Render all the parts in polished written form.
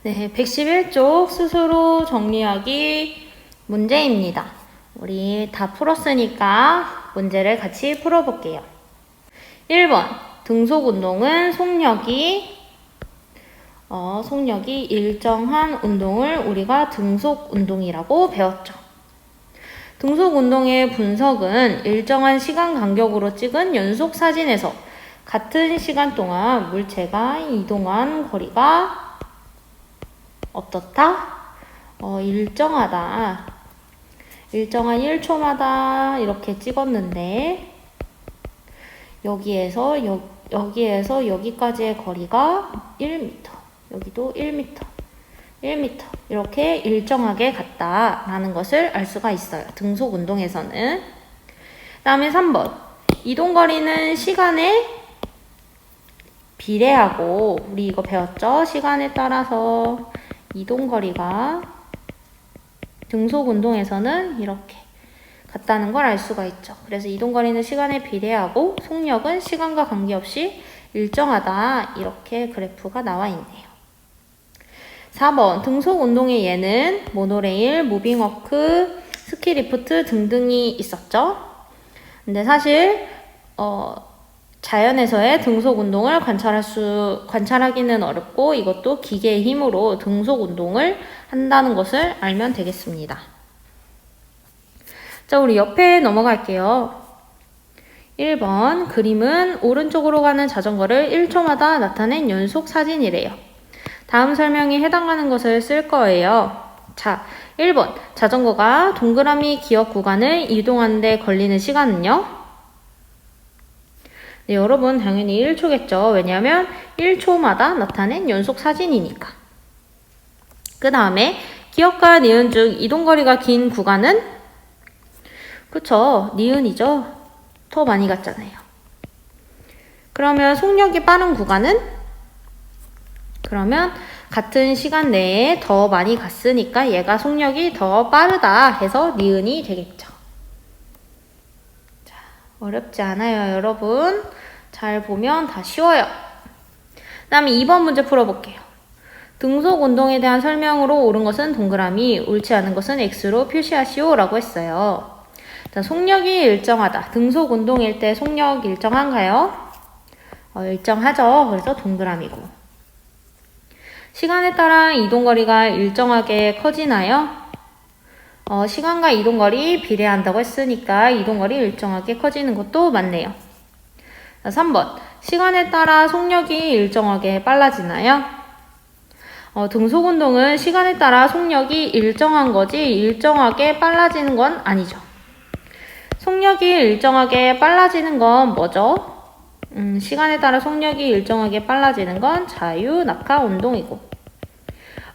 네, 111쪽 스스로 정리하기 문제입니다. 우리 다 풀었으니까 문제를 같이 풀어볼게요. 1번, 등속 운동은 속력이 일정한 운동을 우리가 등속 운동이라고 배웠죠. 등속 운동의 분석은 일정한 시간 간격으로 찍은 연속 사진에서 같은 시간 동안 물체가 이동한 거리가 어떻다? 일정하다. 일정한 1초마다 이렇게 찍었는데 여기에서 여기까지의 거리가 1m, 여기도 1m, 1m 이렇게 일정하게 같다라는 것을 알 수가 있어요. 등속 운동에서는. 그 다음에 3번. 이동거리는 시간에 비례하고, 우리 이거 배웠죠? 시간에 따라서 이동거리가 등속 운동에서는 이렇게 같다는 걸 알 수가 있죠. 그래서 이동거리는 시간에 비례하고 속력은 시간과 관계없이 일정하다. 이렇게 그래프가 나와 있네요. 4번. 등속 운동의 예는 모노레일, 무빙워크, 스키리프트 등등이 있었죠. 근데 사실 자연에서의 등속 운동을 관찰하기는 어렵고 이것도 기계의 힘으로 등속 운동을 한다는 것을 알면 되겠습니다. 자, 우리 옆에 넘어갈게요. 1번 그림은 오른쪽으로 가는 자전거를 1초마다 나타낸 연속 사진이래요. 다음 설명에 해당하는 것을 쓸 거예요. 자, 1번 자전거가 동그라미 기억 구간을 이동하는 데 걸리는 시간은요? 네, 여러분 당연히 1초겠죠. 왜냐하면 1초마다 나타낸 연속 사진이니까. 그 다음에 기억과 니은 중 이동거리가 긴 구간은? 그쵸, 니은이죠. 더 많이 갔잖아요. 그러면 속력이 빠른 구간은? 그러면 같은 시간 내에 더 많이 갔으니까 얘가 속력이 더 빠르다 해서 니은이 되겠죠. 자, 어렵지 않아요, 여러분. 잘 보면 다 쉬워요. 그 다음에 2번 문제 풀어볼게요. 등속 운동에 대한 설명으로 옳은 것은 동그라미, 옳지 않은 것은 X로 표시하시오 라고 했어요. 자, 속력이 일정하다. 등속 운동일 때 속력 일정한가요? 일정하죠. 그래서 동그라미고. 시간에 따라 이동거리가 일정하게 커지나요? 시간과 이동거리 비례한다고 했으니까 이동거리 일정하게 커지는 것도 맞네요. 3번. 시간에 따라 속력이 일정하게 빨라지나요? 등속 운동은 시간에 따라 속력이 일정한 거지 일정하게 빨라지는 건 아니죠. 속력이 일정하게 빨라지는 건 뭐죠? 시간에 따라 속력이 일정하게 빨라지는 건 자유낙하 운동이고.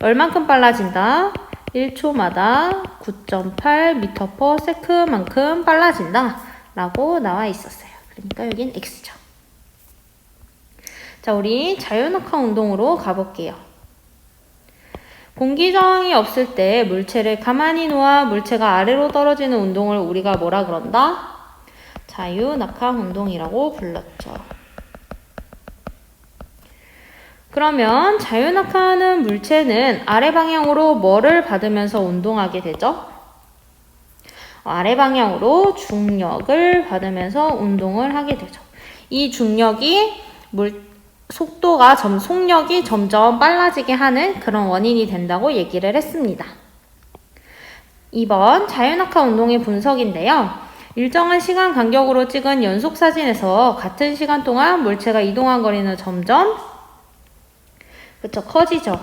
얼만큼 빨라진다? 1초마다 9.8m/s만큼 빨라진다 라고 나와 있었어요. 그러니까 여긴 X죠. 자, 우리 자유낙하 운동으로 가볼게요. 공기 저항이 없을 때 물체를 가만히 놓아 물체가 아래로 떨어지는 운동을 우리가 뭐라 그런다? 자유낙하 운동이라고 불렀죠. 그러면 자유낙하하는 물체는 아래 방향으로 뭐를 받으면서 운동하게 되죠? 아래 방향으로 중력을 받으면서 운동을 하게 되죠. 이 중력이 속력이 점점 빨라지게 하는 그런 원인이 된다고 얘기를 했습니다. 2번 자유낙하 운동의 분석인데요. 일정한 시간 간격으로 찍은 연속 사진에서 같은 시간 동안 물체가 이동한 거리는 점점 커지죠.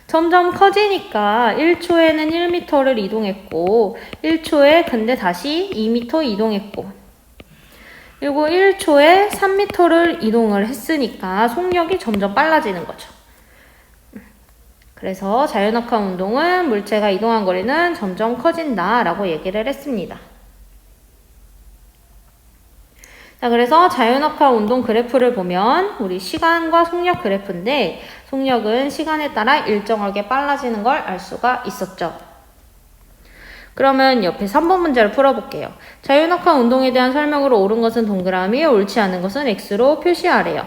점점 커지니까 1초에는 1m를 이동했고 1초에 근데 다시 2m 이동했고 그리고 1초에 3m를 이동을 했으니까 속력이 점점 빨라지는 거죠. 그래서 자유낙하 운동은 물체가 이동한 거리는 점점 커진다 라고 얘기를 했습니다. 자, 그래서 자유낙하 운동 그래프를 보면 우리 시간과 속력 그래프인데 속력은 시간에 따라 일정하게 빨라지는 걸 알 수가 있었죠. 그러면 옆에 3번 문제를 풀어볼게요. 자유낙하 운동에 대한 설명으로 옳은 것은 동그라미, 옳지 않은 것은 X로 표시하래요.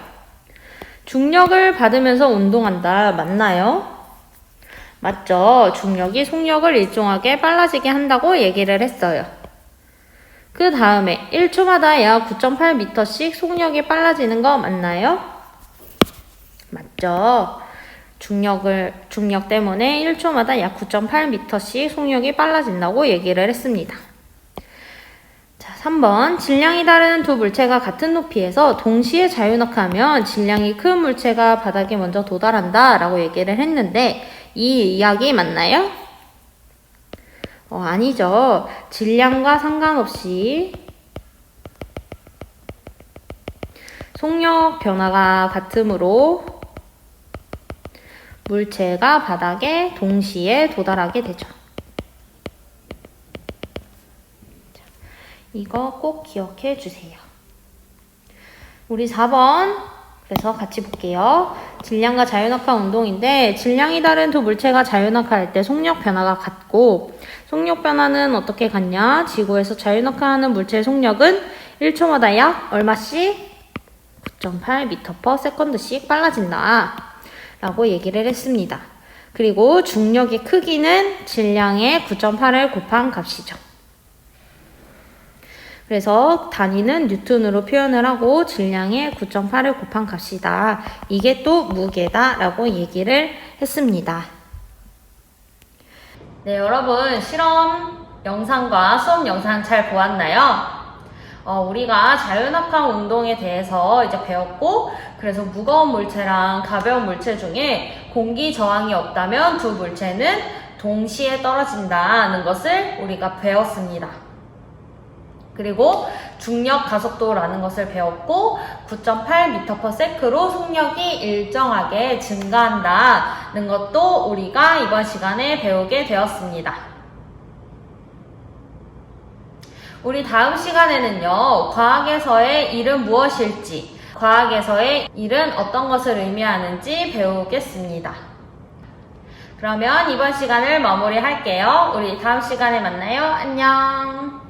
중력을 받으면서 운동한다. 맞나요? 맞죠. 중력이 속력을 일정하게 빨라지게 한다고 얘기를 했어요. 그 다음에 1초마다 약 9.8m씩 속력이 빨라지는 거 맞나요? 맞죠. 중력 때문에 1초마다 약 9.8m씩 속력이 빨라진다고 얘기를 했습니다. 자, 3번. 질량이 다른 두 물체가 같은 높이에서 동시에 자유낙하하면 질량이 큰 물체가 바닥에 먼저 도달한다 라고 얘기를 했는데 이 이야기 맞나요? 아니죠. 질량과 상관없이 속력 변화가 같으므로 물체가 바닥에 동시에 도달하게 되죠. 이거 꼭 기억해 주세요. 우리 4번 그래서 같이 볼게요. 질량과 자유낙하 운동인데 질량이 다른 두 물체가 자유낙하할 때 속력 변화가 같고 속력 변화는 어떻게 같냐? 지구에서 자유낙하하는 물체의 속력은 1초마다 약 얼마씩? 9.8m/s씩 빨라진다 라고 얘기를 했습니다. 그리고 중력의 크기는 질량의 9.8을 곱한 값이죠. 그래서 단위는 뉴턴으로 표현을 하고 질량의 9.8을 곱한 값이다. 이게 또 무게다 라고 얘기를 했습니다. 네, 여러분 실험 영상과 수업 영상 잘 보았나요? 우리가 자유낙하 운동에 대해서 이제 배웠고 그래서 무거운 물체랑 가벼운 물체 중에 공기 저항이 없다면 두 물체는 동시에 떨어진다는 것을 우리가 배웠습니다. 그리고 중력 가속도라는 것을 배웠고 9.8m/s로 속력이 일정하게 증가한다는 것도 우리가 이번 시간에 배우게 되었습니다. 우리 다음 시간에는요, 과학에서의 일은 무엇일지, 과학에서의 일은 어떤 것을 의미하는지 배우겠습니다. 그러면 이번 시간을 마무리할게요. 우리 다음 시간에 만나요. 안녕.